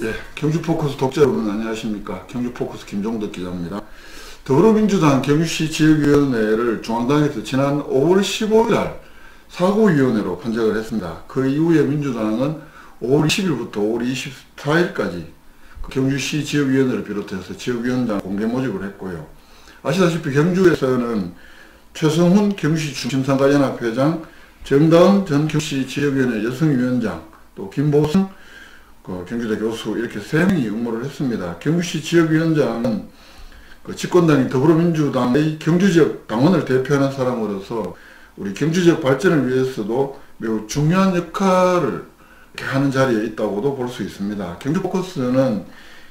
네, 경주포커스 독자 여러분 안녕하십니까. 경주포커스 김종덕 기자입니다. 더불어민주당 경주시 지역위원회를 중앙당에서 지난 5월 15일 날 사고위원회로 판정을 했습니다. 그 이후에 민주당은 5월 20일부터 5월 24일까지 경주시 지역위원회를 비롯해서 지역위원장 공개 모집을 했고요. 아시다시피 경주에서는 최성훈 경주시 중심상가연합 회장, 정다은 전 경주시 지역위원회 여성위원장, 또 김보성 경주대 교수 이렇게 3명이 응모를 했습니다. 경주시 지역위원장은 집권당인 더불어민주당의 경주지역 당원을 대표하는 사람으로서 우리 경주지역 발전을 위해서도 매우 중요한 역할을 하는 자리에 있다고도 볼 수 있습니다. 경주포커스는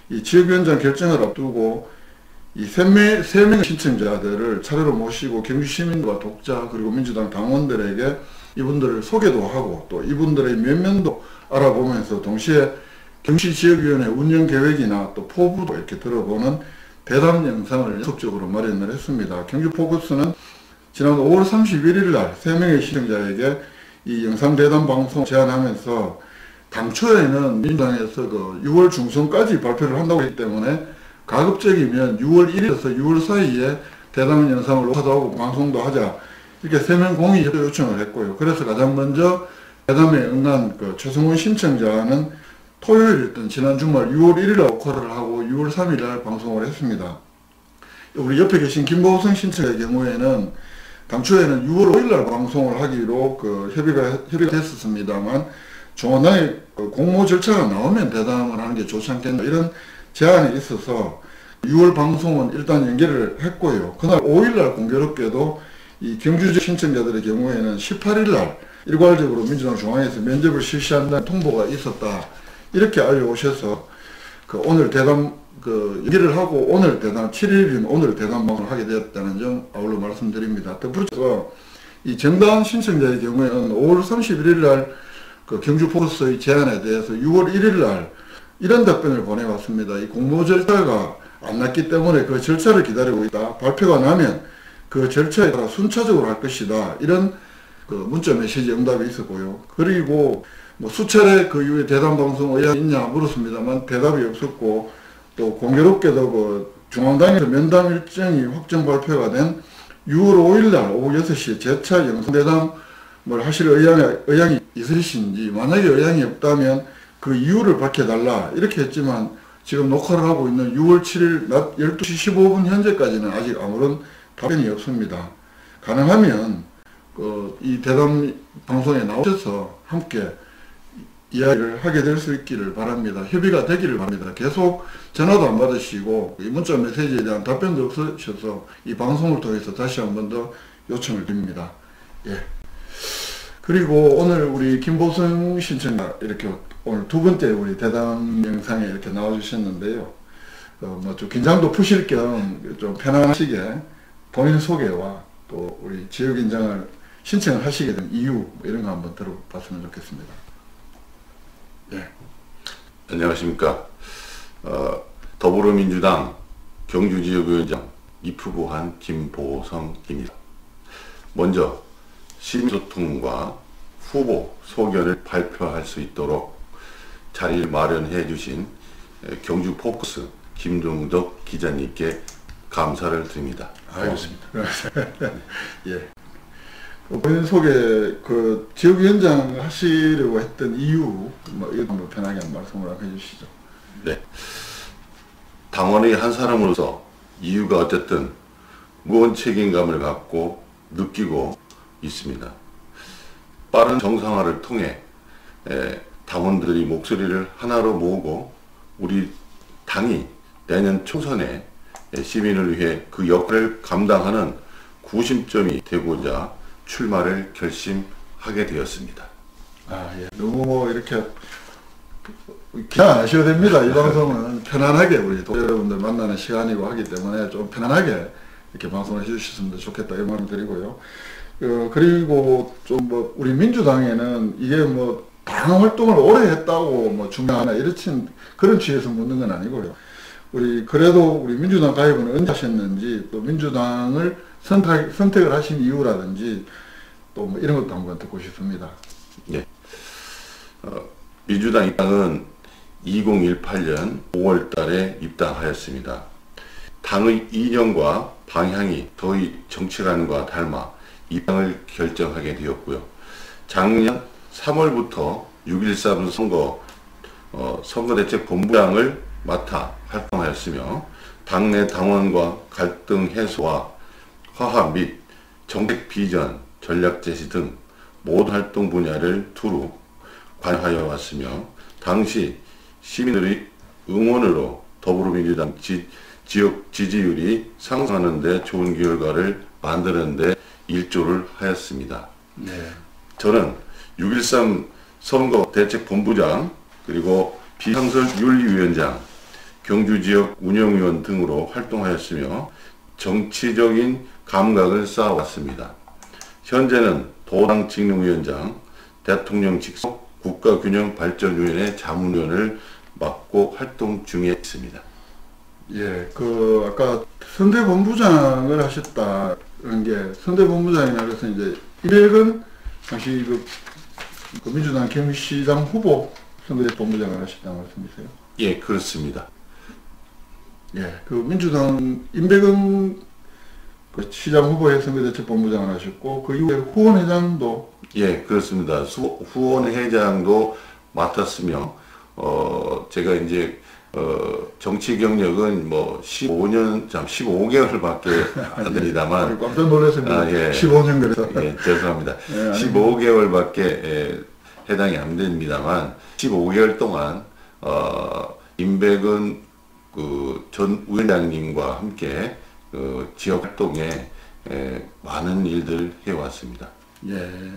이 지역위원장 결정을 앞두고 이 3명의 신청자들을 차례로 모시고 경주시민과 독자 그리고 민주당 당원들에게 이분들을 소개도 하고 또 이분들의 면면도 알아보면서 동시에 경주시 지역위원회 운영 계획이나 또 포부도 이렇게 들어보는 대담 영상을 연속적으로 마련을 했습니다. 경주포커스는 지난 5월 31일 날 3명의 시청자에게 이 영상 대담 방송 제안하면서 당초에는 민주당에서 6월 중순까지 발표를 한다고 했기 때문에 가급적이면 6월 1일에서 6월 사이에 대담 영상을 녹화도 하고 방송도 하자 이렇게 3명 공의 협조 요청을 했고요. 그래서 가장 먼저 대담에 응한 최성훈 신청자는 토요일이었던 지난 주말 6월 1일에 녹화를 하고 6월 3일날 방송을 했습니다. 우리 옆에 계신 김보성 신청자의 경우에는 당초에는 6월 5일날 방송을 하기로 협의가 됐었습니다만 중앙당의 공모 절차가 나오면 대담을 하는 게 좋지 않겠나 이런 제안이 있어서 6월 방송은 일단 연결을 했고요. 그날 5일날 공교롭게도 이 경주지역 신청자들의 경우에는 18일날 일괄적으로 민주당 중앙에서 면접을 실시한다는 통보가 있었다. 이렇게 알려오셔서 오늘 대담 연기를 하고 오늘 대담 7일이면 오늘 대담 방송을 하게 되었다는 점 아울러 말씀드립니다. 덧붙여서 이 정다은 신청자의 경우에는 5월 31일 날 경주포커스의 제안에 대해서 6월 1일 날 이런 답변을 보내왔습니다. 이 공모 절차가 안 났기 때문에 그 절차를 기다리고 있다. 발표가 나면 그 절차에 따라 순차적으로 할 것이다. 이런 문자 메시지 응답이 있었고요. 그리고 수차례 그 이후에 대담 방송 의향이 있냐 물었습니다만 대답이 없었고 또 공교롭게도 중앙당에서 면담 일정이 확정 발표가 된 6월 5일날 오후 6시에 재차 영상 대담을 하실 의향이 있으신지 만약에 의향이 없다면 그 이유를 밝혀달라 이렇게 했지만 지금 녹화를 하고 있는 6월 7일 낮 12시 15분 현재까지는 아직 아무런 답변이 없습니다. 가능하면 이 대담 방송에 나오셔서 함께 이야기를 하게 될 수 있기를 바랍니다. 협의가 되기를 바랍니다. 계속 전화도 안 받으시고 이 문자 메시지에 대한 답변도 없으셔서 이 방송을 통해서 다시 한 번 더 요청을 드립니다. 예. 그리고 오늘 우리 김보성 신청자 이렇게 오늘 두 번째 우리 대담 영상에 이렇게 나와주셨는데요. 좀 긴장도 푸실 겸 좀 편안하시게 본인 소개와 또 우리 지역인장을 신청을 하시게 된 이유 이런 거 한번 들어봤으면 좋겠습니다. 예. 안녕하십니까. 더불어민주당 경주지역위원장 입후보한 김보성입니다. 먼저 시민소통과 후보 소견을 발표할 수 있도록 자리를 마련해 주신 경주포커스 김종덕 기자님께 감사를 드립니다. 알겠습니다. 예. 본인 소개, 지역위원장 하시려고 했던 이유, 이거 한번 편하게 한번 말씀을 해주시죠. 네. 당원의 한 사람으로서 이유가 어쨌든 무거운 책임감을 갖고 느끼고 있습니다. 빠른 정상화를 통해 당원들의 목소리를 하나로 모으고 우리 당이 내년 총선에 시민을 위해 그 역할을 감당하는 구심점이 되고자 출마를 결심하게 되었습니다. 예. 너무 이렇게 기대 안 하셔도 됩니다. 이 방송은 편안하게 우리 독자 여러분들 만나는 시간이고 하기 때문에 좀 편안하게 이렇게 방송을 해주셨으면 좋겠다 이런 말을 드리고요. 그리고 좀 우리 민주당에는 이게 당 활동을 오래 했다고 중요하나 이렇진 그런 취지에서 묻는 건 아니고요. 그래도 우리 민주당 가입은 언제 하셨는지 또 민주당을 선택을 하신 이유라든지 또 이런 것도 한번 듣고 싶습니다. 네. 민주당 입장은 2018년 5월 달에 입당하였습니다. 당의 이념과 방향이 저희 정치관과 닮아 입당을 결정하게 되었고요. 작년 3월부터 6.13 선거대책본부장을 맡아 활동하였으며 당내 당원과 갈등 해소와 화합 및 정책 비전, 전략 제시 등 모든 활동 분야를 두루 관여하여 왔으며 당시 시민들의 응원으로 더불어민주당 지역 지지율이 상승하는 데 좋은 결과를 만드는 데 일조를 하였습니다. 네. 저는 6.13 선거대책본부장 그리고 비상설윤리위원장, 경주지역 운영위원 등으로 활동하였으며 정치적인 감각을 쌓아왔습니다. 현재는 도당 직능위원장, 대통령 직속 국가균형발전위원회 자문위원을 맡고 활동 중에 있습니다. 예, 아까 선대본부장을 하셨다는 게, 선대본부장이나 그래서 이제, 이백은 당시 그 민주당 경기시장 후보 선대본부장을 하셨다는 말씀이세요? 예, 그렇습니다. 예, 민주당 임백은 그 시장 후보의 선거대책본부장을 하셨고, 그 이후에 후원회장도. 예, 그렇습니다. 후원회장도 맡았으며, 제가 이제, 정치 경력은 15개월밖에 안 됩니다만. 깜짝 놀랐습니다. 예. 15년 그래서. 예, 죄송합니다. 예, 15개월밖에 해당이 안 됩니다만, 15개월 동안, 임백은 전 위원장님과 함께 지역 활동에 많은 일들 해왔습니다. 예.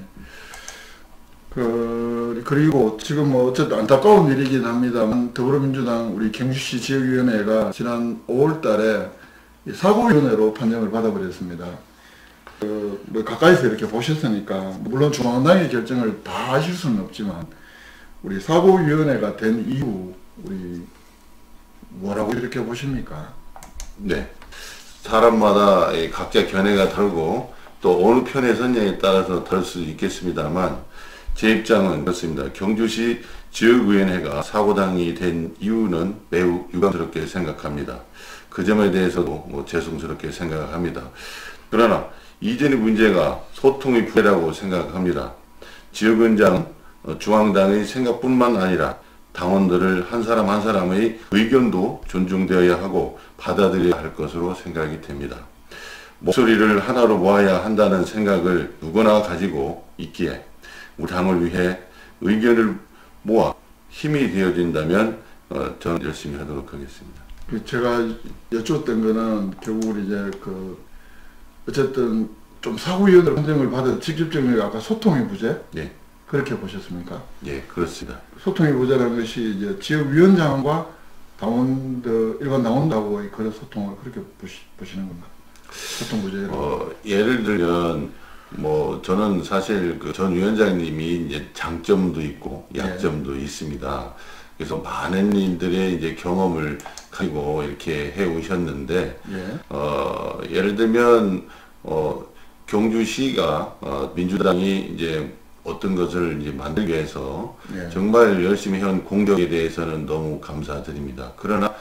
그리고 지금 어쨌든 안타까운 일이긴 합니다만 더불어민주당 우리 경주시 지역위원회가 지난 5월 달에 사고위원회로 판정을 받아버렸습니다. 가까이서 이렇게 보셨으니까 물론 중앙당의 결정을 다 아실 수는 없지만 우리 사고위원회가 된 이후 우리 뭐라고 이렇게 보십니까? 네. 사람마다 각자 견해가 다르고 또 어느 편에 섰냐에 따라서 다를 수 있겠습니다만 제 입장은 그렇습니다. 경주시 지역위원회가 사고당이 된 이유는 매우 유감스럽게 생각합니다. 그 점에 대해서도 죄송스럽게 생각합니다. 그러나 이전의 문제가 소통의 부재라고 생각합니다. 지역위원장은 중앙당의 생각뿐만 아니라 당원들을 한 사람 한 사람의 의견도 존중되어야 하고 받아들여야 할 것으로 생각이 됩니다. 목소리를 하나로 모아야 한다는 생각을 누구나 가지고 있기에 우리 당을 위해 의견을 모아 힘이 되어진다면 저는 열심히 하도록 하겠습니다. 제가 여쭈었던 거는 결국 이제 어쨌든 좀 사고위원으로 판정을 받은 직접적인 아까 소통의 부재? 네. 그렇게 보셨습니까? 예, 그렇습니다. 소통의 부재라는 것이 이제 지역위원장과 당원들, 일반 당원들하고 그런 소통을 그렇게 보시는 건가? 소통 부재라고. 예를 들면, 저는 사실 전 위원장님이 이제 장점도 있고 약점도 있습니다. 그래서 많은 일들의 이제 경험을 가지고 이렇게 해 오셨는데, 예를 들면, 경주시가, 민주당이 이제 어떤 것을 이제 만들기 위해서 정말 열심히 해온 공격에 대해서는 너무 감사드립니다. 그러나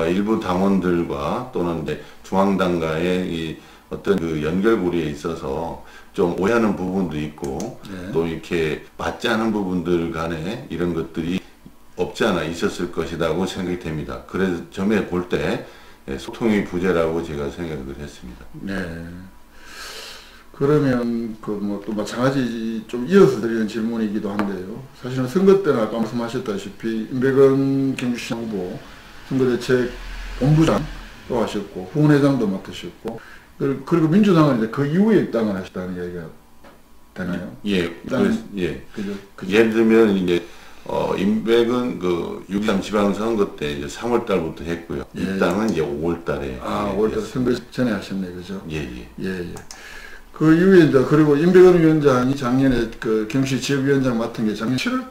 일부 당원들과 또는 이제 중앙당과의 이 어떤 연결고리에 있어서 좀 오해하는 부분도 있고 또 이렇게 맞지 않은 부분들 간에 이런 것들이 없지 않아 있었을 것이라고 생각이 됩니다. 그래서 점에 볼 때 소통의 부재라고 제가 생각을 했습니다. 네. 그러면 또 마찬가지 좀 이어서 드리는 질문이기도 한데요. 사실은 선거 때는 아까 말씀하셨다시피 임백은 경주시장 후보 선거대책 본부장도 하셨고 후원회장도 맡으셨고 그리고 민주당은 이제 그 이후에 입당을 하셨다는 이야기가 되나요? 예, 그죠? 예를 들면 이제 임백은 6.3 지방선거 때 이제 3월 달부터 했고요. 입당은 이제 5월 달에. 5월 달 선거 전에 하셨네, 그죠? 예. 그 이후에 이제 그리고 임백은 위원장이 작년에 경시 지역위원장 맡은 게 작년 7월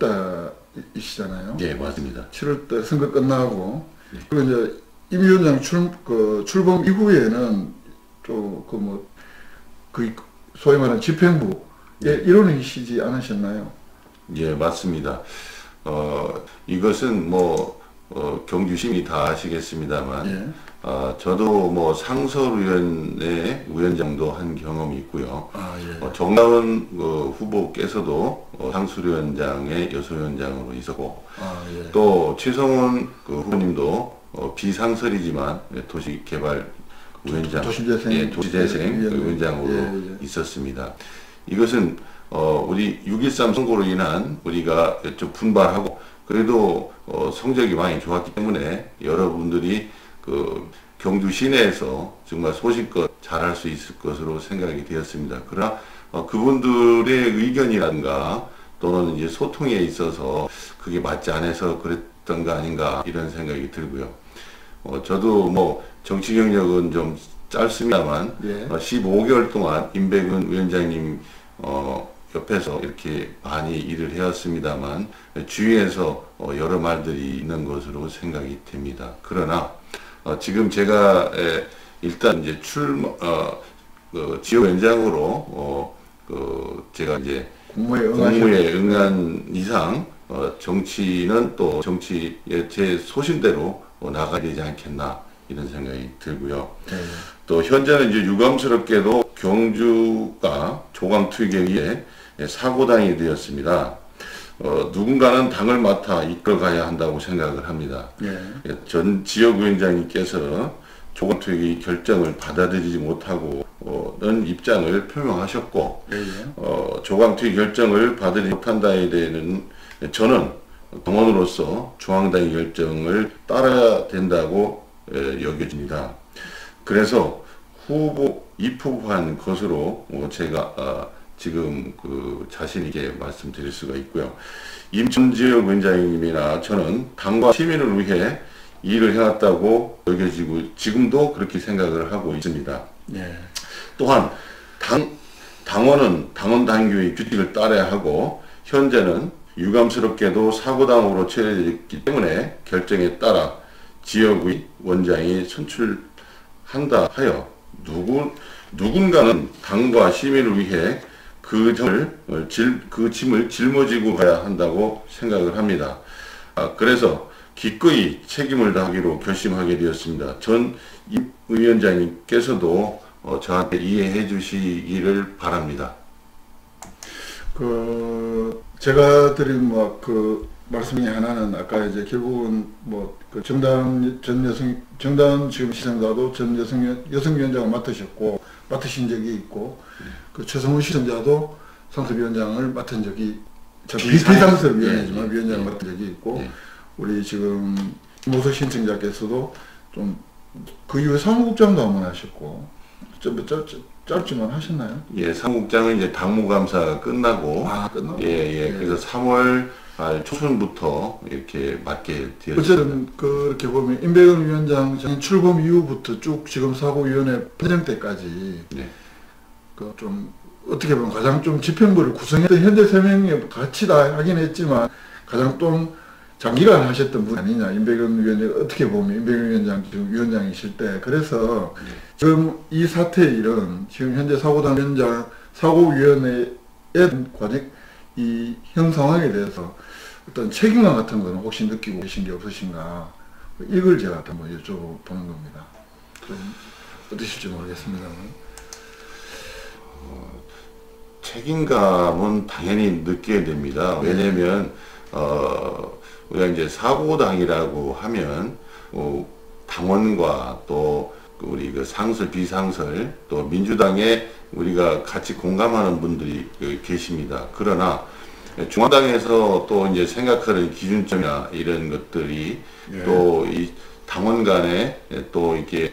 달이시잖아요. 예, 맞습니다. 7월 달 선거 끝나고 그리고 이제 임 위원장 출범 이후에는 또 소위 말하는 집행부에 일원이시지 않으셨나요? 예, 맞습니다. 이것은 경주시민이 다 아시겠습니다만, 예. 저도 상설위원회 위원장도 한 경험이 있고요. 예. 정다운 후보께서도 상수위원장의 여소위원장으로 있었고, 예. 또 최성훈 후보님도 비상설이지만 도시개발 위원장, 도시재생, 도시재생 위원장으로 있었습니다. 이것은 우리 6.13 선거로 인한 우리가 좀 분발하고 그래도 성적이 많이 좋았기 때문에 여러분들이 경주 시내에서 정말 소신껏 잘할 수 있을 것으로 생각이 되었습니다. 그러나 그분들의 의견이란가 또는 이제 소통에 있어서 그게 맞지 않아서 그랬던 거 아닌가 이런 생각이 들고요. 저도 정치 경력은 좀 짧습니다만, 예. 15개월 동안 임백은 위원장님 옆에서 이렇게 많이 일을 해왔습니다만 주위에서 여러 말들이 있는 것으로 생각이 됩니다. 그러나 지금 제가 일단 이제 지역위원장으로 제가 이제 공무에 응한 이상 정치는 또 정치의 제 소신대로 나가야 되지 않겠나 이런 생각이 들고요. 또 현재는 이제 유감스럽게도 경주가 조강투기에 의해 사고당이 되었습니다. 누군가는 당을 맡아 이끌어가야 한다고 생각을 합니다. 전 지역위원장님께서 조강투기 결정을 받아들이지 못하고는 입장을 표명하셨고, 조강투기 결정을 받아들이지 못한다에 대해서는 저는 당원으로서 중앙당의 결정을 따라야 된다고 여겨집니다. 그래서 입후보한 것으로 제가 지금 자신 있게 말씀드릴 수가 있고요. 임 지역 위원장님이나 저는 당과 시민을 위해 일을 해왔다고 여겨지고 지금도 그렇게 생각을 하고 있습니다. 또한 당원은 당원 당규의 규칙을 따라야 하고 현재는 유감스럽게도 사고당으로 처해졌기 때문에 결정에 따라 지역의 원장이 선출한다 하여 누군가는 당과 시민을 위해 그 짐을 짊어지고 가야 한다고 생각을 합니다. 그래서 기꺼이 책임을 다하기로 결심하게 되었습니다. 전 임 위원장님께서도 저한테 이해해 주시기를 바랍니다. 제가 드린 말씀 중에 하나는 아까 이제 결국은 정다은 지금 시청자도 전 여성위원장을 맡으신 적이 있고, 최성훈 시청자도 상설위원장을 맡은 적이, 비상설위원이지만 위원장을 맡은 적이 있고, 우리 지금 모석 신청자께서도 그 이후에 사무국장도 한번 하셨고, 짧지만 하셨나요? 예, 사무국장은 이제 당무감사가 끝나고, 그래서 3월 초순부터 이렇게 맡게 되었습니다. 어쨌든 그렇게 보면 임백은 위원장 출범 이후부터 쭉 지금 사고위원회 편정 때까지 좀 어떻게 보면 가장 좀 집행부를 구성했던 현재 3명이 같이 다 하긴 했지만 가장 좀 장기간 하셨던 분 아니냐, 임백은 위원장. 어떻게 보면 임백은 위원장 지금 위원장이실 때, 그래서 지금 이 사태의 일은 지금 현재 사고당 위원장 사고위원회의 과정 이 현 상황에 대해서 어떤 책임감 같은 거는 혹시 느끼고 계신 게 없으신가, 이걸 제가 한번 여쭤보는 겁니다. 좀 어떠실지 모르겠습니다만. 책임감은 당연히 느껴야 됩니다. 왜냐면 우리가 이제 사고당이라고 하면 당원과 또 우리 상설, 비상설, 또 민주당에 우리가 같이 공감하는 분들이 계십니다. 그러나 중앙당에서 또 이제 생각하는 기준점이나 이런 것들이 또 이 당원 간에 또 이렇게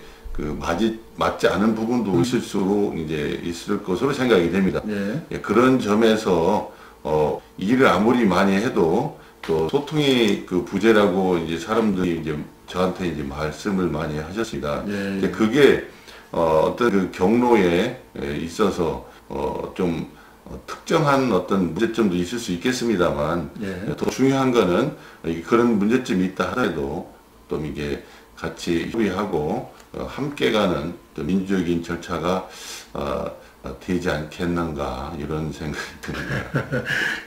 맞지 않은 부분도 있을 것으로 생각이 됩니다. 그런 점에서 일을 아무리 많이 해도 또 소통이 부재라고 이제 사람들이 이제 저한테 이제 말씀을 많이 하셨습니다. 그게 어떤 경로에 있어서 좀 특정한 어떤 문제점도 있을 수 있겠습니다만, 더 중요한 거는 그런 문제점이 있다 하더라도 또 이게 같이 협의하고 함께 가는 또 민주적인 절차가 되지 않겠는가 이런 생각이 듭니다.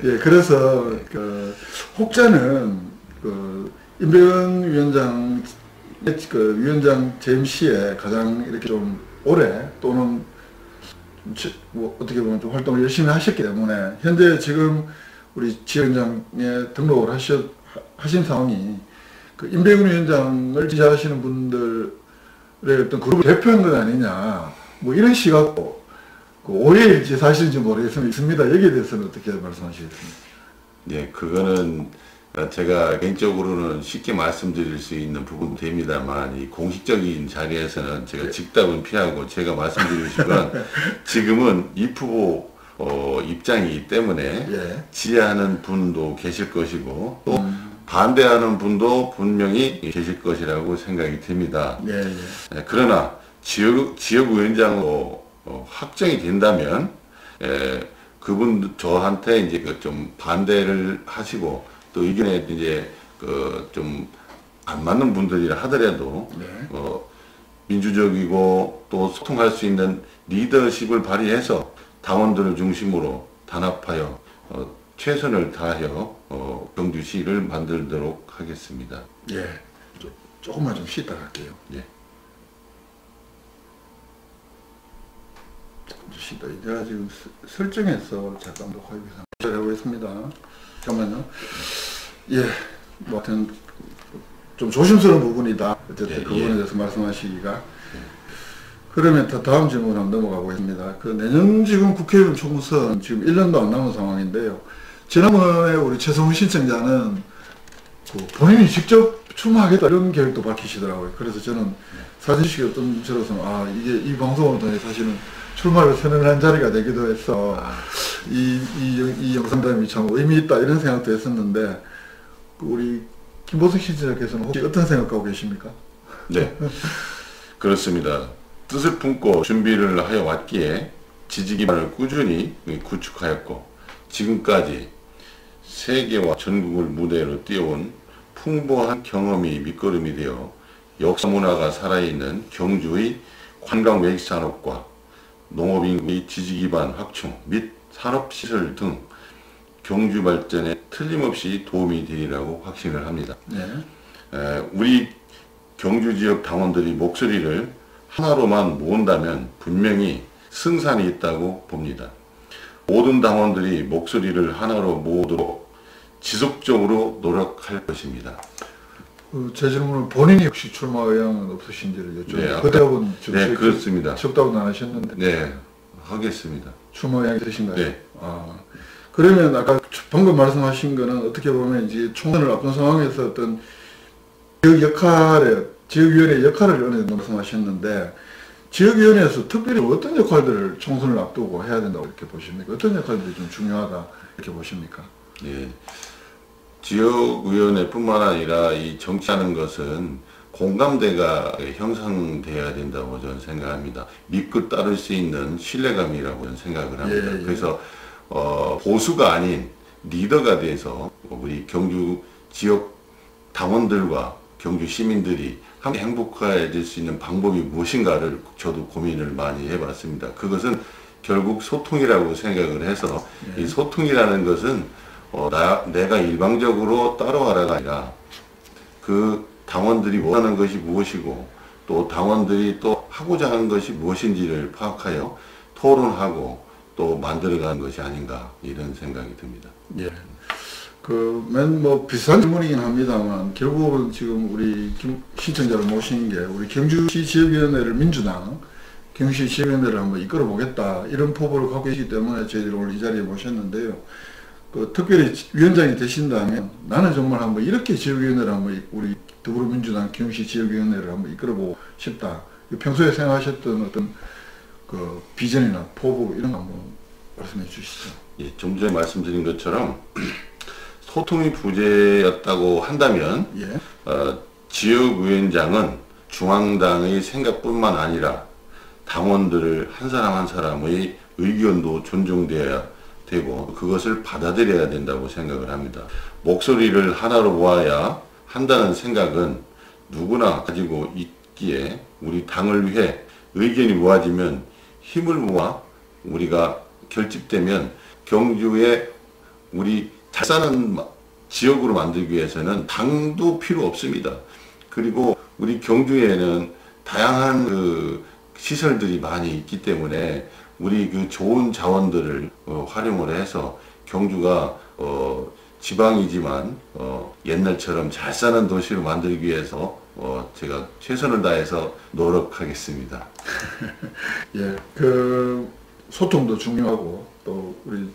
예, 그래서 그 혹자는 그 임백은 위원장 위원장 재임 시에 가장 이렇게 좀 오래 또는 뭐 어떻게 보면 좀 활동을 열심히 하셨기 때문에 현재 지금 우리 지위원장에 등록을 하신 상황이 그 임백은 위원장을 지지하시는 분들의 어떤 그룹을 대표한 건 아니냐 뭐 이런 시각도 그 오해일지 사실인지 모르겠습니다. 여기에 대해서는 어떻게 말씀하시겠습니까? 예, 그거는 제가 개인적으로는 쉽게 말씀드릴 수 있는 부분도 됩니다만 이 공식적인 자리에서는 제가 직답은 피하고 제가 말씀드리고 싶은 건 지금은 이 후보 입장이기 때문에 예. 지지하는 분도 계실 것이고 또 반대하는 분도 분명히 계실 것이라고 생각이 듭니다. 예, 예. 그러나 지역위원장으로 확정이 된다면 그분 저한테 이제 그 좀 반대를 하시고 또 의견에 이제 그 좀 안 맞는 분들이라 하더라도 네. 민주적이고 또 소통할 수 있는 리더십을 발휘해서 당원들을 중심으로 단합하여 최선을 다하여 경주시를 만들도록 하겠습니다. 예. 조금만 좀 쉬다 갈게요. 예. 쉬다. 제가 지금 설정해서 잠깐 녹화하기 위해서 시작해보겠습니다. 잠깐만요. 예. 뭐 하여튼 좀 조심스러운 부분이다. 어쨌든 예, 그 부분에 예. 대해서 말씀하시기가. 그러면 다음 질문 한번 넘어가 보겠습니다. 그 내년 지금 국회의원 총선 지금 1년도 안 남은 상황인데요. 지난번에 우리 최성훈 신청자는 그 본인이 직접 출마하겠다 이런 계획도 밝히시더라고요. 그래서 저는 사진식이 어떤 저로서는 이게 이 방송을 통해 사실은 출마를 선언한 자리가 되기도 해서 이 영상담이 참 의미 있다 이런 생각도 했었는데 우리 김보석 시청자께서는 혹시 어떤 생각하고 계십니까? 네, 그렇습니다. 뜻을 품고 준비를 하여 왔기에 지지 기반을 꾸준히 구축하였고 지금까지 세계와 전국을 무대로 띄워온 풍부한 경험이 밑거름이 되어 역사 문화가 살아있는 경주의 관광 외식 산업과 농업인구의 지지 기반 확충 및 산업시설 등 경주 발전에 틀림없이 도움이 되리라고 확신을 합니다. 네. 우리 경주 지역 당원들이 목소리를 하나로만 모은다면 분명히 승산이 있다고 봅니다. 모든 당원들이 목소리를 하나로 모으도록 지속적으로 노력할 것입니다. 제 질문은 본인이 혹시 출마 의향은 없으신지를 여쭤보고 네, 그대하고는 네, 그렇습니다. 적다고는 안 하셨는데 네, 하겠습니다. 출마 의향이 있으신가요? 네. 그러면 아까 방금 말씀하신 거는 어떻게 보면 이제 총선을 앞둔 상황에서 어떤 지역위원회 역할을 어느 말씀하셨는데 지역위원회에서 특별히 어떤 역할들을 총선을 앞두고 해야 된다고 이렇게 보십니까? 어떤 역할들이 좀 중요하다 이렇게 보십니까? 예. 지역위원회뿐만 아니라 이 정치하는 것은 공감대가 형성돼야 된다고 저는 생각합니다. 믿고 따를 수 있는 신뢰감이라고 저는 생각을 합니다. 예. 그래서 보수가 아닌 리더가 돼서 우리 경주 지역 당원들과 경주 시민들이 함께 행복해질 수 있는 방법이 무엇인가를 저도 고민을 많이 해봤습니다. 그것은 결국 소통이라고 생각을 해서 이 소통이라는 것은 내가 일방적으로 따라와라가 아니라 그 당원들이 원하는 것이 무엇이고 또 당원들이 또 하고자 하는 것이 무엇인지를 파악하여 토론하고 또 만들어가는 것이 아닌가 이런 생각이 듭니다. 예. 비슷한 질문이긴 합니다만, 결국은 지금 우리 신청자를 모신 게, 우리 경주시 지역위원회를 경주시 지역위원회를 한번 이끌어 보겠다, 이런 포부를 갖고 계시기 때문에 저희들이 오늘 이 자리에 모셨는데요. 특별히 위원장이 되신다면, 나는 정말 한번 이렇게 지역위원회를 한번, 우리 더불어민주당 경주시 지역위원회를 한번 이끌어 보고 싶다. 평소에 생각하셨던 어떤 비전이나 포부, 이런 거 한번 말씀해 주시죠. 예, 좀 전에 말씀드린 것처럼, 소통이 부재였다고 한다면 지역위원장은 중앙당의 생각뿐만 아니라 당원들을 한 사람 한 사람의 의견도 존중되어야 되고 그것을 받아들여야 된다고 생각을 합니다. 목소리를 하나로 모아야 한다는 생각은 누구나 가지고 있기에 우리 당을 위해 의견이 모아지면 힘을 모아 우리가 결집되면 경주에 우리 잘 사는 지역으로 만들기 위해서는 당도 필요 없습니다. 그리고 우리 경주에는 다양한 그 시설들이 많이 있기 때문에 우리 그 좋은 자원들을 활용을 해서 경주가 지방이지만 옛날처럼 잘 사는 도시로 만들기 위해서 제가 최선을 다해서 노력하겠습니다. 예, 그 소통도 중요하고 또 우리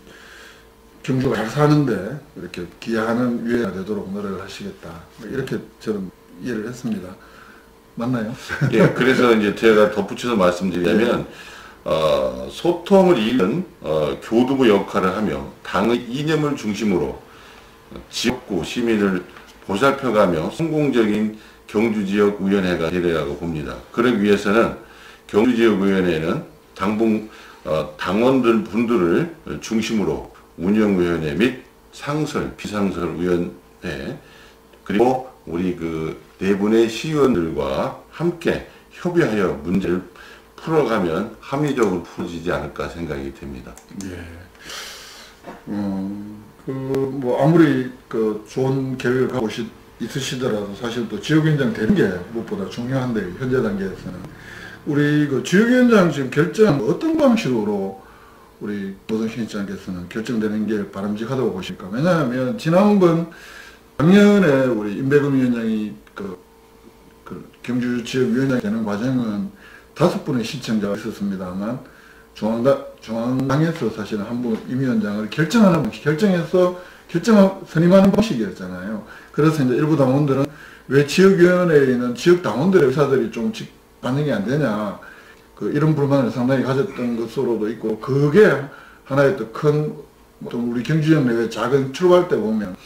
경주가 잘 사는데 이렇게 기여하는 위회가 되도록 노력을 하시겠다. 이렇게 저는 이해를 했습니다. 맞나요? 예, 그래서 이제 제가 덧붙여서 말씀드리자면 소통을 이루는 교두보 역할을 하며 당의 이념을 중심으로 지역구 시민을 보살펴가며 성공적인 경주지역위원회가 되리라고 봅니다. 그러기 위해서는 경주지역위원회는 당원들 분들을 중심으로 운영위원회 및 상설, 비상설위원회 그리고 우리 그 네 분의 시의원들과 함께 협의하여 문제를 풀어가면 합리적으로 풀어지지 않을까 생각이 됩니다. 예. 뭐 아무리 그 좋은 계획을 갖고 있으시더라도 사실 또 지역위원장 되는 게 무엇보다 중요한데 현재 단계에서는 우리 그 지역위원장 지금 결정 어떤 방식으로 우리 노동신 시장께서는 결정되는 게 바람직하다고 보실까? 왜냐하면 지난번 작년에 우리 임백은 위원장이 그 경주 지역위원장이 되는 과정은 5분의 신청자가 있었습니다만 중앙당에서 사실은 한 분 임 위원장을 결정하는 방식, 선임하는 방식이었잖아요. 그래서 이제 일부 당원들은 왜 지역위원회에 있는 지역 당원들의 의사들이 좀 반영이 안 되냐, 이런 불만을 상당히 가졌던 것으로도 있고, 그게 하나의 또 큰, 우리 경주지역 내외 작은 출발때 보면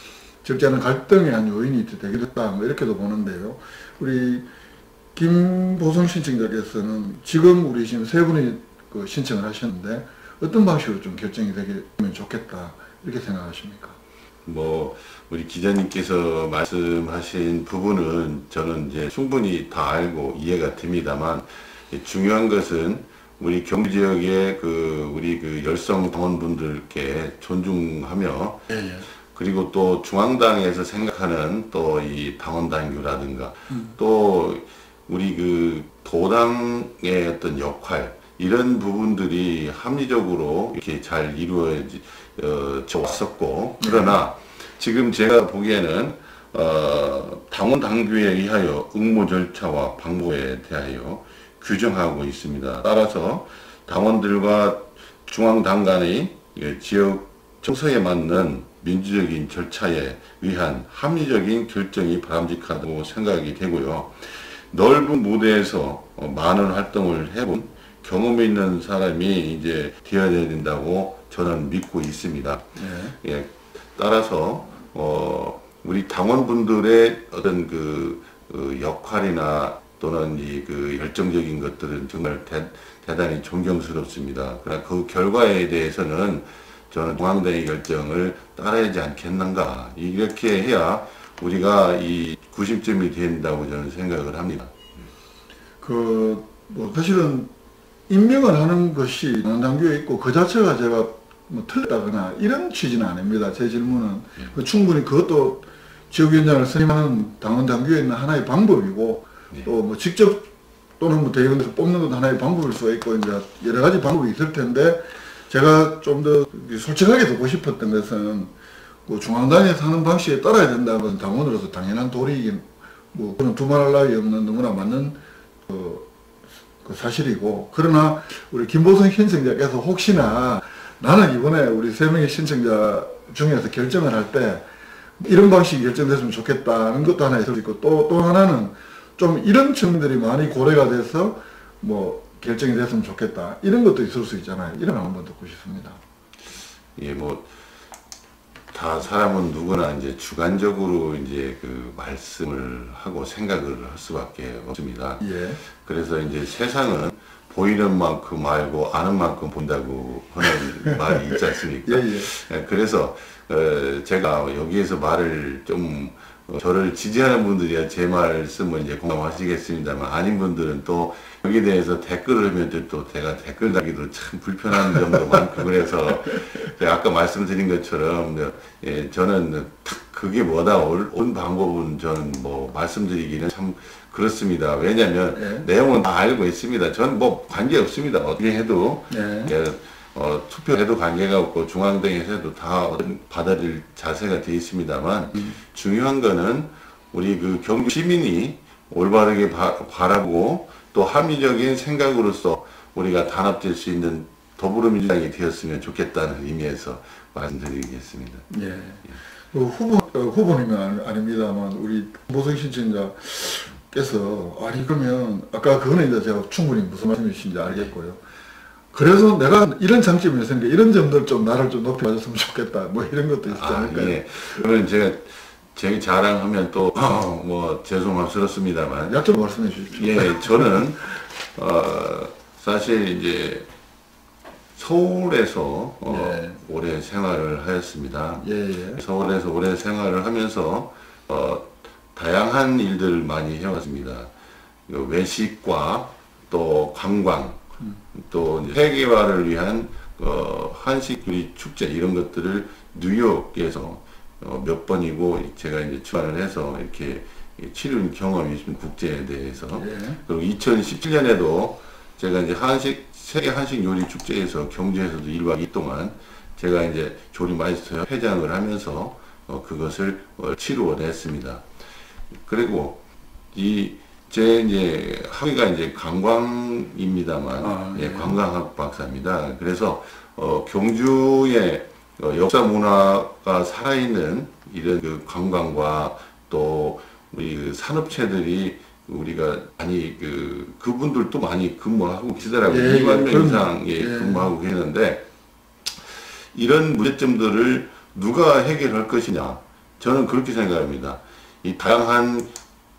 적지 않은 갈등의 한 요인이 되기도 했다, 이렇게도 보는데요. 우리 김보성 신청자께서는 지금 우리 지금 세 분이 그 신청을 하셨는데 어떤 방식으로 좀 결정이 되면 좋겠다 이렇게 생각하십니까? 뭐 우리 기자님께서 말씀하신 부분은 저는 이제 충분히 다 알고 이해가 됩니다만 중요한 것은 우리 경주 지역의 우리 열성 당원분들께 존중하며 그리고 또 중앙당에서 생각하는 또 이 당원 당규라든가 또 우리 도당의 어떤 역할 이런 부분들이 합리적으로 이렇게 잘 이루어져 왔었고 그러나 지금 제가 보기에는 당원 당규에 의하여 응모 절차와 방법에 대하여 규정하고 있습니다. 따라서 당원들과 중앙당 간의 지역 정서에 맞는 민주적인 절차에 의한 합리적인 결정이 바람직하다고 생각이 되고요. 넓은 무대에서 많은 활동을 해본 경험이 있는 사람이 이제 되어야 된다고 저는 믿고 있습니다. 예, 따라서 우리 당원분들의 어떤 역할이나 또는 열정적인 것들은 정말 대단히 존경스럽습니다. 그러나 그 결과에 대해서는 저는 중앙당의 결정을 따라야 하지 않겠는가, 이렇게 해야 우리가 이 구심점이 된다고 저는 생각을 합니다. 뭐 사실은 임명을 하는 것이 당규에 있고 그 자체가 제가 뭐 틀렸다거나 이런 취지는 아닙니다. 제 질문은 충분히 그것도 지역위원장을 선임하는 당원 당규에 있는 하나의 방법이고 또 뭐 직접 또는 뭐 대의원에서 뽑는 것도 하나의 방법일 수가 있고 이제 여러 가지 방법이 있을 텐데 제가 좀 더 솔직하게 듣고 싶었던 것은 중앙당에서 하는 방식에 따라야 된다는 것은 당원으로서 당연한 도리이긴 뭐 그런 두말할 나위 없는 너무나 맞는 그 사실이고, 그러나 우리 김보성 신청자께서 혹시나 나는 이번에 우리 3명의 신청자 중에서 결정을 할 때 이런 방식이 결정됐으면 좋겠다는 것도 하나 있을 수 있고 또 하나는 좀 이런 측면들이 많이 고려가 돼서 뭐 결정이 됐으면 좋겠다 이런 것도 있을 수 있잖아요. 이런 거 한번 듣고 싶습니다. 예, 뭐 다 사람은 누구나 이제 주관적으로 이제 말씀을 하고 생각을 할 수밖에 없습니다. 예. 그래서 이제 세상은 보이는 만큼 알고 아는 만큼 본다고 하는 말이 있지 않습니까? 예. 그래서 제가 여기에서 말을 좀 저를 지지하는 분들이야 제 말씀을 이제 공감하시겠습니다만, 아닌 분들은 또 여기에 대해서 댓글을 하면 또 제가 댓글 달기도 참 불편한 점도 많고, 그래서 제가 아까 말씀드린 것처럼 예, 저는 그게 뭐다 온 방법은 저는 뭐 말씀드리기는 참 그렇습니다. 왜냐하면 네. 내용은 다 알고 있습니다. 저는 뭐 관계 없습니다. 어떻게 해도 네. 예, 투표해도 관계가 없고 중앙당에서 해도 다 받아들일 자세가 되어 있습니다만, 중요한 거는 우리 그 경주 시민이 올바르게 바라보고 또 합리적인 생각으로서 우리가 단합될 수 있는 더불어민주당이 되었으면 좋겠다는 의미에서 말씀드리겠습니다. 예. 그 후보님은 아닙니다만 우리 김보성 신청자께서 아니 그러면 아까 그거는 이제 제가 충분히 무슨 말씀이신지 알겠고요. 그래서 내가 이런 장점이 있으니까 이런 점들 좀 나를 좀 높여줬으면 좋겠다 뭐 이런 것도 있지 않을까요? 예. 그러면 제가 제 자랑하면 또 뭐 죄송스럽습니다만, 약점 말씀해 주십시오. 예, 저는 사실 이제 서울에서 예. 오래 생활을 하였습니다. 예, 예. 서울에서 오래 생활을 하면서 다양한 일들을 많이 해왔습니다. 그 외식과 또 관광, 또 이제 세계화를 위한 한식 요리 축제 이런 것들을 뉴욕에서 몇 번이고 제가 이제 출연을 해서 이렇게 치른 경험이 있습니다. 국제에 대해서. 예. 그리고 2017년에도 제가 이제 세계 한식 요리 축제에서 경주에서도 1박 2일 동안 제가 이제 조리 마이스터 회장을 하면서 그것을 치루어냈습니다. 그리고 제 이제 학위가 이제 관광입니다만, 예, 관광학 박사입니다. 그래서 경주의 역사 문화가 살아있는 이런 그 관광과 또 우리 그 산업체들이 우리가 많이 그분들도 많이 근무하고 계시더라고요. 예, 2만 명 그럼요. 이상 예. 근무하고 계시는데, 이런 문제점들을 누가 해결할 것이냐, 저는 그렇게 생각합니다. 이 다양한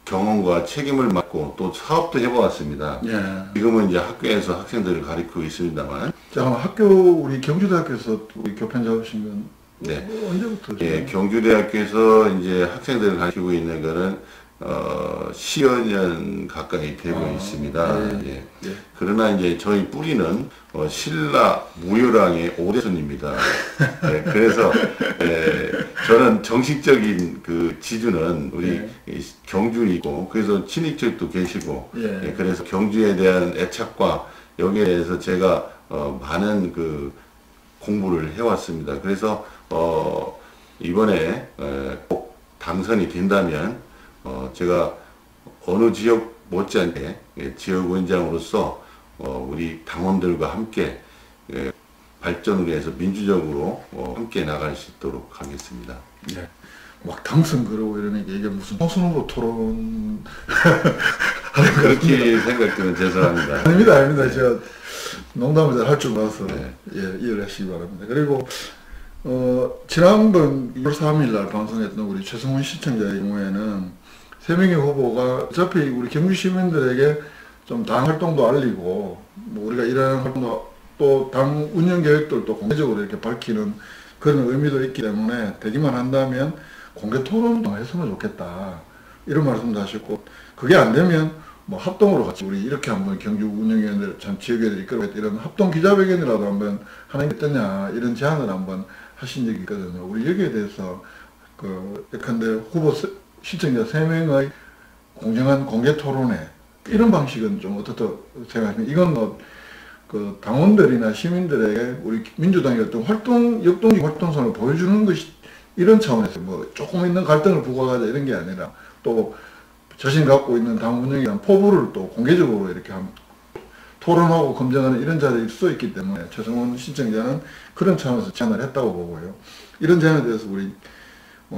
경험과 책임을 맡고 또 사업도 해보았습니다. 예. 지금은 이제 학교에서 학생들을 가르치고 있습니다만, 자, 학교 우리 경주대학교에서 우리 교편 잡으신 건 네. 언제부터? 예, 경주대학교에서 이제 학생들을 가르치고 있는 거는 10여 년 가까이 되고 있습니다. 예. 예. 예. 그러나 이제 저희 뿌리는 신라 무열왕의 오대손입니다. 예, 그래서 저는 정식적인 그 지주는 우리 경주이고, 그래서 친인척도 계시고, 예. 예, 그래서 경주에 대한 애착과 여기에 대해서 제가 많은 그 공부를 해왔습니다. 그래서 이번에 꼭 당선이 된다면 제가 어느 지역 못지않게 지역위원장으로서 우리 당원들과 함께 발전을 위해서 민주적으로 함께 나갈 수 있도록 하겠습니다. 예. 막 당선 그러고 이러니까 이게 무슨 총선 후보 토론 하는 거 그렇게 생각되면 죄송합니다. 아닙니다, 아닙니다. 제가 농담을 잘 할 줄 알아서 네. 예, 이해하시기 바랍니다. 그리고 지난번 2월 3일 날 방송했던 우리 최성훈 시청자의 경우에는 3명의 후보가 어차피 우리 경주 시민들에게 좀 당 활동도 알리고 뭐 우리가 이런 활동도 또 당 운영 계획들도 공개적으로 이렇게 밝히는 그런 의미도 있기 때문에 되기만 한다면 공개 토론도 했으면 좋겠다 이런 말씀도 하셨고, 그게 안 되면 뭐 합동으로 같이 우리 이렇게 한번 경주 운영위원들 참 지역위원들이 이끌어겠다 이런 합동 기자회견이라도 한번 하는 게 어떠냐 이런 제안을 한번 하신 적이 있거든요. 우리 여기에 대해서 예컨대 후보 시청자 3명의 공정한 공개 토론회 이런 방식은 좀 어떻다고 생각하십니까? 이건 그 당원들이나 시민들에게 우리 민주당의 어떤 역동적 활동성을 보여주는 것이 이런 차원에서 뭐 조금 있는 갈등을 부과하자 이런 게 아니라 또 자신 갖고 있는 당 운영에 대한 포부를 또 공개적으로 이렇게 토론하고 검증하는 이런 자리일 수 있기 때문에 최성원 신청자는 그런 차원에서 제안을 했다고 보고요. 이런 제안에 대해서 우리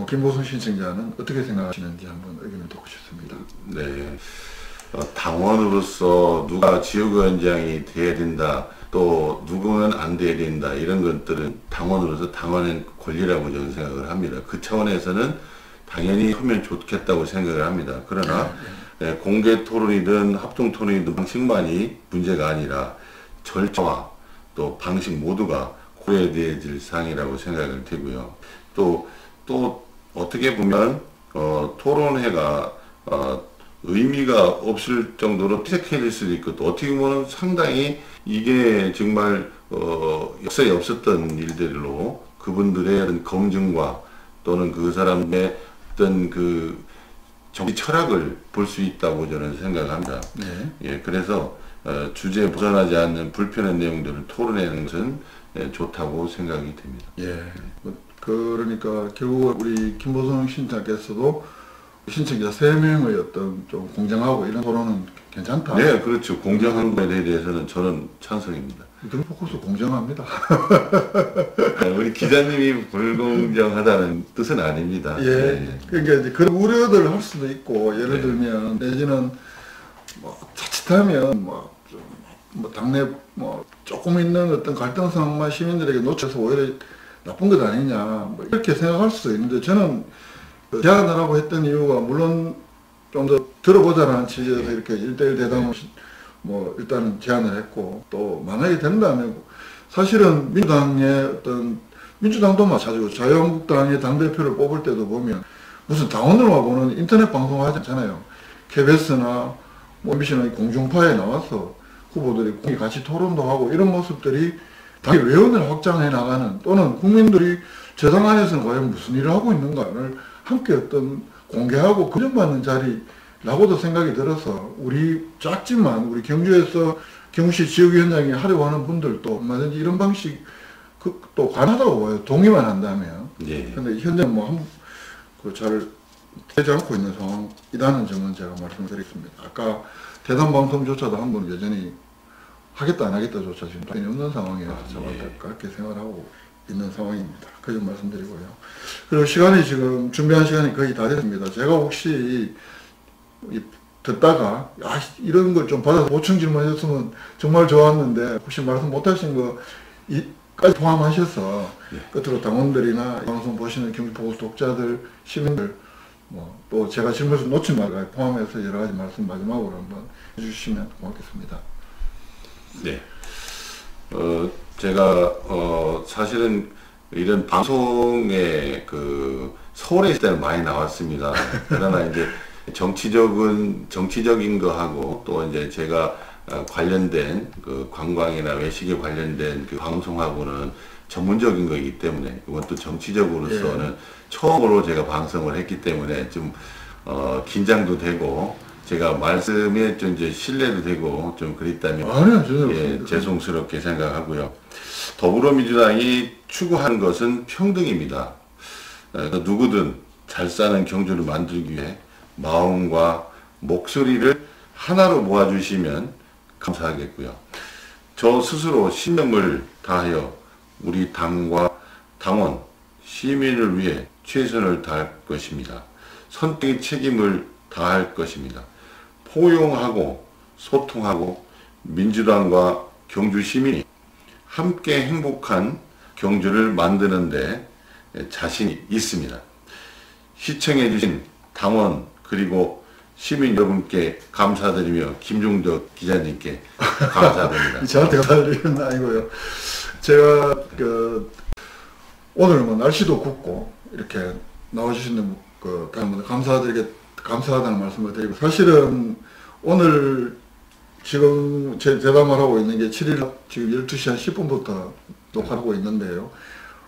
김보성 신청자는 어떻게 생각하시는지 한번 의견을 듣고 싶습니다. 네. 당원으로서 누가 지역위원장이 돼야 된다, 또 누구는 안 돼야 된다, 이런 것들은 당원으로서 당원의 권리라고 저는 생각을 합니다. 그 차원에서는 당연히 하면 좋겠다고 생각을 합니다. 그러나 공개 토론이든 합동 토론이든 방식만이 문제가 아니라 절차와 또 방식 모두가 고려돼야 될 사항이라고 생각을 되고요. 또 어떻게 보면 토론회가 의미가 없을 정도로 퇴색해질 수도 있고, 또 어떻게 보면 상당히 이게 정말 역사에 없었던 일들로 그분들의 어떤 검증과 또는 그 사람의 어떤 그 정치 철학을 볼 수 있다고 저는 생각합니다. 네. 예, 그래서 주제에 벗어나지 않는 불편한 내용들을 토론하는 것은 좋다고 생각이 됩니다. 예. 그러니까 결국 우리 김보성 신청자께서도 신청자 3명의 어떤 좀 공정하고 이런 토론은 괜찮다. 네, 그렇죠. 공정한 거에 대해서는 저는 찬성입니다. 경주포커스 공정합니다. 우리 기자님이 불공정하다는 뜻은 아닙니다. 예. 예. 그러니까 이제 그런 우려들을 할 수도 있고, 예를 들면 내지는 뭐 자칫하면 뭐 당내 뭐 조금 있는 어떤 갈등 상황만 시민들에게 놓쳐서 오히려 나쁜 것 아니냐, 뭐 이렇게 생각할 수도 있는데, 저는 제안을 하고 했던 이유가 물론 좀 더 들어보자라는 취지에서 이렇게 1대1 대담을 뭐 일단은 제안을 했고, 또 만약에 된다면 사실은 민주당의 어떤 민주당도 마찬가지고 자유한국당의 당대표를 뽑을 때도 보면 무슨 당원들만 보는 인터넷 방송을 하지 않잖아요. KBS나 뭐 MBC나 공중파에 나와서 후보들이 같이 토론도 하고 이런 모습들이 당의 외연을 확장해 나가는, 또는 국민들이 저 당 안에서는 과연 무슨 일을 하고 있는가를 함께 어떤 공개하고 검증받는 자리라고도 생각이 들어서, 우리 작지만 우리 경주에서 경주시 지역위원장이 하려고 하는 분들도 얼마든지 이런 방식 또 가능하다고 봐요. 동의만 한다면. 예. 근데 현재 잘 되지 않고 있는 상황이라는 점은 제가 말씀드리겠습니다. 아까 대담 방송조차도 한 번 여전히 하겠다 안 하겠다조차 지금 답변이 없는 상황이라서 제가 그렇게 생각하고 있는 상황입니다. 그 점 말씀드리고요. 그리고 시간이 지금 준비한 시간이 거의 다 됐습니다. 제가 혹시 듣다가 이런 걸 좀 받아서 보충 질문했으면 정말 좋았는데, 혹시 말씀 못하신 거까지 포함하셔서 끝으로 당원들이나 방송 보시는 경주포커스 독자들, 시민들, 또 제가 질문을 놓친 말 포함해서 여러 가지 말씀 마지막으로 한번 해주시면 고맙겠습니다. 네. 제가 사실은 이런 방송에 서울에 있을 때는 많이 나왔습니다. 그러나 이제 정치적인 거 하고, 또 이제 제가 관련된 관광이나 외식에 관련된 방송하고는 전문적인 거이기 때문에, 이건 또 정치적으로서는 처음으로 제가 방송을 했기 때문에 좀 긴장도 되고, 제가 말씀에 좀 이제 신뢰도 되고 좀 그랬다면 아니요, 죄송스럽게 생각하고요. 더불어민주당이 추구하는 것은 평등입니다. 누구든 잘 사는 경주를 만들기 위해 마음과 목소리를 하나로 모아주시면 감사하겠고요. 저 스스로 신념을 다하여 우리 당과 당원, 시민을 위해 최선을 다할 것입니다. 선택의 책임을 다할 것입니다. 포용하고 소통하고 민주당과 경주 시민이 함께 행복한 경주를 만드는데 자신이 있습니다. 시청해주신 당원 그리고 시민 여러분께 감사드리며 김종덕 기자님께 감사드립니다. 저한테 감사할 일은 아니고요. 제가 오늘 날씨도 굽고 이렇게 나와주시는 감사하다는 말씀을 드리고, 사실은 오늘 지금 제 대담을 하고 있는 게 7일 지금 12시 한 10분부터 녹화를 하고 있는데요.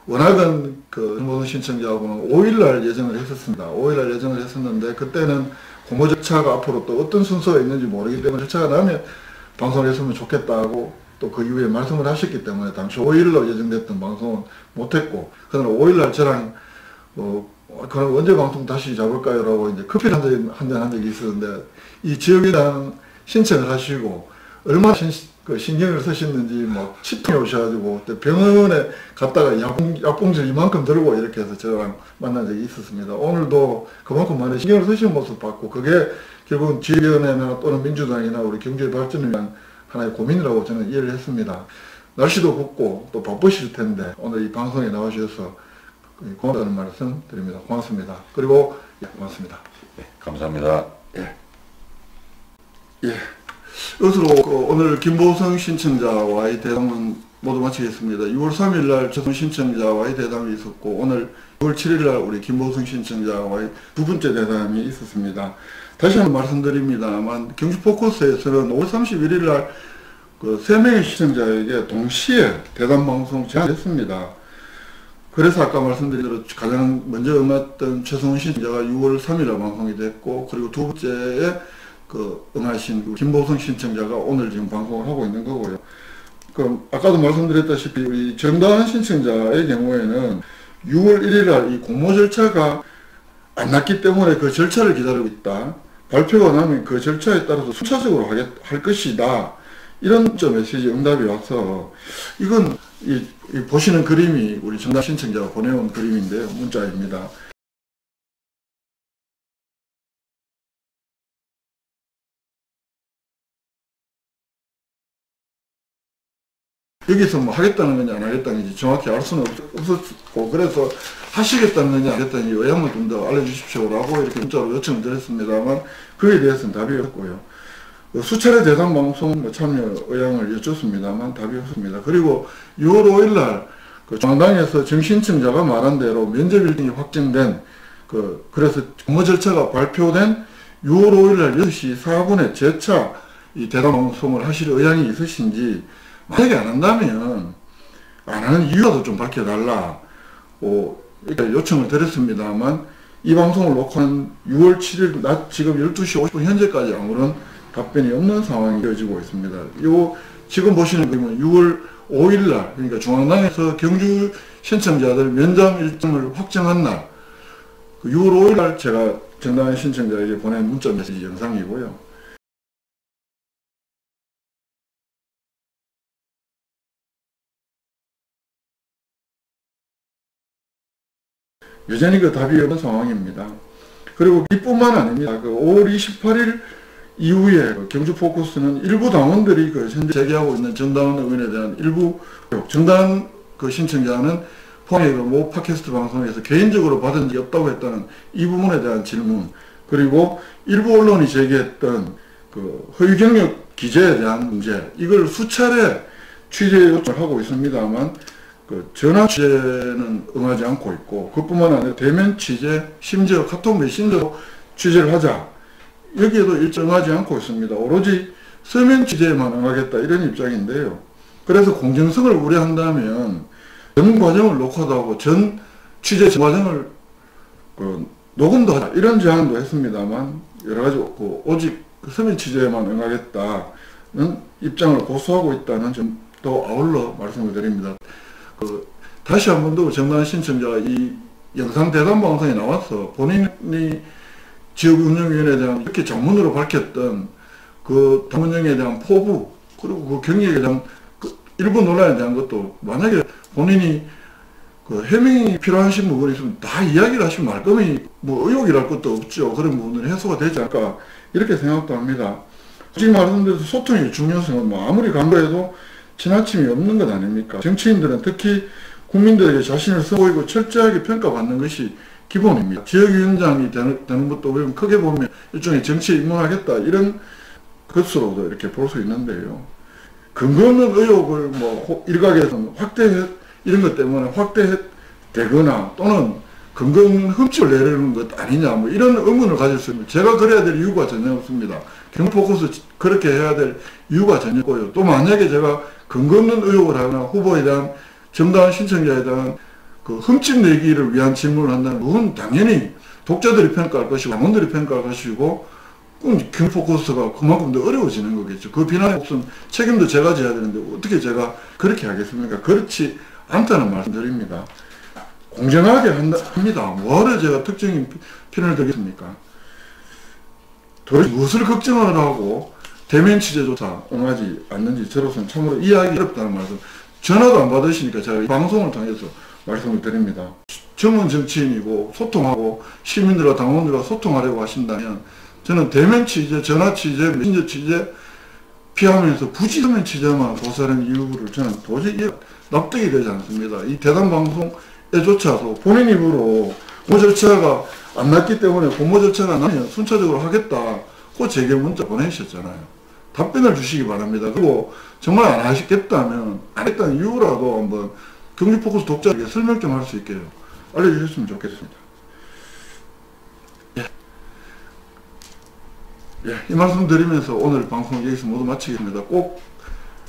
워낙은 김보성 신청자하고는 5일날 예정을 했었습니다. 5일날 예정을 했었는데, 그때는 공모 절차가 앞으로 또 어떤 순서가 있는지 모르기 때문에 절차가 나면 방송을 했으면 좋겠다고 또 그 이후에 말씀을 하셨기 때문에 당초 5일로 예정됐던 방송은 못했고, 그러나 5일날 저랑 그럼 언제 방송 다시 잡을까요? 라고 이제 커피를 한잔 한 적이 있었는데, 이 지역이랑 신청을 하시고 얼마나 신경을 쓰셨는지 치통이 오셔가지고 병원에 갔다가 약봉지 이만큼 들고 이렇게 해서 저랑 만난 적이 있었습니다. 오늘도 그만큼 많이 신경을 쓰시는 모습 봤고, 그게 결국은 지역위원회나 또는 민주당이나 우리 경주의 발전을 위한 하나의 고민이라고 저는 이해를 했습니다. 날씨도 굽고 또 바쁘실 텐데 오늘 이 방송에 나와주셔서 고맙다는 말씀 드립니다. 고맙습니다. 그리고 고맙습니다. 네, 감사합니다. 예. 이것으로 오늘 김보성 신청자와의 대담은 모두 마치겠습니다. 6월 3일 날 최종 신청자와의 대담이 있었고, 오늘 6월 7일 날 우리 김보성 신청자와의 두 번째 대담이 있었습니다. 다시 한번 말씀드립니다만, 경주 포커스에서는 5월 31일 날 그 3명의 시청자에게 동시에 대담 방송 제안했습니다. 그래서 아까 말씀드린 대로 가장 먼저 응했던 최성훈 신청자가 6월 3일 날 방송이 됐고, 그리고 두 번째에 응하신 김보성 신청자가 오늘 지금 방송을 하고 있는 거고요. 그럼 아까도 말씀드렸다시피 우리 정다은 신청자의 경우에는 6월 1일 날 이 공모 절차가 안 났기 때문에 그 절차를 기다리고 있다. 발표가 나면 그 절차에 따라서 순차적으로 할 것이다. 이런 메시지 응답이 와서, 이건 이 보시는 그림이 우리 정다은 신청자가 보내온 그림인데요. 문자입니다. 여기서 뭐 하겠다는 건지 안 하겠다는 건지 정확히 알 수는 없었고, 그래서 하시겠다는 건지 안 하겠다는 건지 의향을 좀 더 알려주십시오라고 이렇게 문자로 요청을 드렸습니다만, 그에 대해서는 답이 없고요. 수차례 대담 방송 참여 의향을 여쭙습니다만 답이 없습니다. 그리고 6월 5일 날 중앙당에서 정신청자가 말한 대로 면접 일정이 확정된 그래서 공모 절차가 발표된 6월 5일 날 6시 4분에 재차 이 대담 방송을 하실 의향이 있으신지, 만약에 안 한다면 안 하는 이유라도 좀 밝혀달라 이렇게 요청을 드렸습니다만, 이 방송을 녹화한 6월 7일 낮 지금 12시 50분 현재까지 아무런 답변이 없는 상황이 이어지고 있습니다. 지금 보시는 그림은 6월 5일 날, 그러니까 중앙당에서 경주 신청자들 면접 일정을 확정한 날, 6월 5일 날 제가 정다은 신청자에게 보낸 문자 메시지 영상이고요. 여전히 답이 없는 상황입니다. 그리고 이뿐만 아닙니다. 5월 28일 이후에 경주 포커스는 일부 당원들이 현재 제기하고 있는 정다은 의원에 대한 일부 정다은 신청자는 포항의 모 팟캐스트 방송에서 개인적으로 받은 적이 없다고 했다는 이 부분에 대한 질문, 그리고 일부 언론이 제기했던 허위 경력 기재에 대한 문제, 이걸 수차례 취재 요청을 하고 있습니다만 전화 취재는 응하지 않고 있고, 그뿐만 아니라 대면 취재, 심지어 카톡 메신저로 취재를 하자, 여기에도 일정하지 않고 있습니다. 오로지 서면 취재에만 응하겠다 이런 입장인데요. 그래서 공정성을 우려한다면 전 과정을 녹화도 하고 전 취재 전 과정을 녹음도 하자 이런 제안도 했습니다만, 여러가지 오직 서면 취재에만 응하겠다는 입장을 고수하고 있다는 점도 아울러 말씀을 드립니다. 다시 한 번 더 정다은 신청자가 이 영상 대담 방송에 나와서 본인이 지역운영위원회에 대한 이렇게 장문으로 밝혔던 당운영에 대한 포부, 그리고 경력에 대한 일부 논란에 대한 것도, 만약에 본인이 해명이 필요하신 부분이 있으면 다 이야기를 하시면 말끔히 의혹이랄 것도 없죠. 그런 부분은 해소가 되지 않을까 이렇게 생각도 합니다. 지금 말씀드린 소통의 중요성은 아무리 간과해도 지나침이 없는 것 아닙니까? 정치인들은 특히 국민들에게 자신을 써보이고 철저하게 평가받는 것이 기본입니다. 지역위원장이 되는 것도 크게 보면 일종의 정치에 입문하겠다 이런 것으로도 이렇게 볼 수 있는데요. 근거 없는 의혹을 일각에서 이런 것 때문에 확대되거나 또는 근거 없는 흠집을 내려는 것 아니냐 이런 의문을 가질 수 있습니다. 제가 그래야 될 이유가 전혀 없습니다. 경포커스 그렇게 해야 될 이유가 전혀 없고요. 또 만약에 제가 근거 없는 의혹을 하거나 후보에 대한 정다은 신청자에 대한 흠집 내기를 위한 질문을 한다면 그건 당연히 독자들이 평가할 것이고 당원들이 평가할 것이고 경포커스가 그만큼 더 어려워지는 거겠죠. 그 비난에 무슨 책임도 제가 져야 되는데 어떻게 제가 그렇게 하겠습니까? 그렇지 않다는 말씀드립니다. 공정하게 합니다. 뭐하러 제가 특정인 편을 들겠습니까? 도대체 무엇을 걱정을 하고 대면 취재조차 응하지 않는지 저로서는 참으로 이해하기 어렵다는 말씀. 전화도 안 받으시니까 제가 이 방송을 통해서 말씀을 드립니다. 전문 정치인이고 소통하고 시민들과 당원들과 소통하려고 하신다면 저는 대면 취재, 전화 취재, 메신저 취재 피하면서 굳이 서면 취재만 고사하는 이유를 저는 도저히 납득이 되지 않습니다. 이 대담 방송에조차도 본인 입으로 공모 절차가 안 났기 때문에 공모 절차가 나면 순차적으로 하겠다고 제게 문자 보내셨잖아요. 답변을 주시기 바랍니다. 그리고 정말 안 하시겠다면 안 했다는 이유라도 한번 경주 포커스 독자에게 설명 좀 할 수 있게 알려주셨으면 좋겠습니다. 이 말씀 드리면서 오늘 방송 여기서 모두 마치겠습니다. 꼭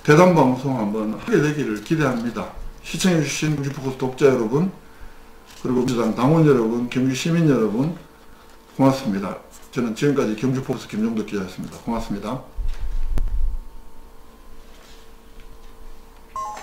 대담 방송 한번 하게 되기를 기대합니다. 시청해주신 경주 포커스 독자 여러분, 그리고 민주당 당원 여러분, 경주 시민 여러분, 고맙습니다. 저는 지금까지 경주 포커스 김종덕 기자였습니다. 고맙습니다.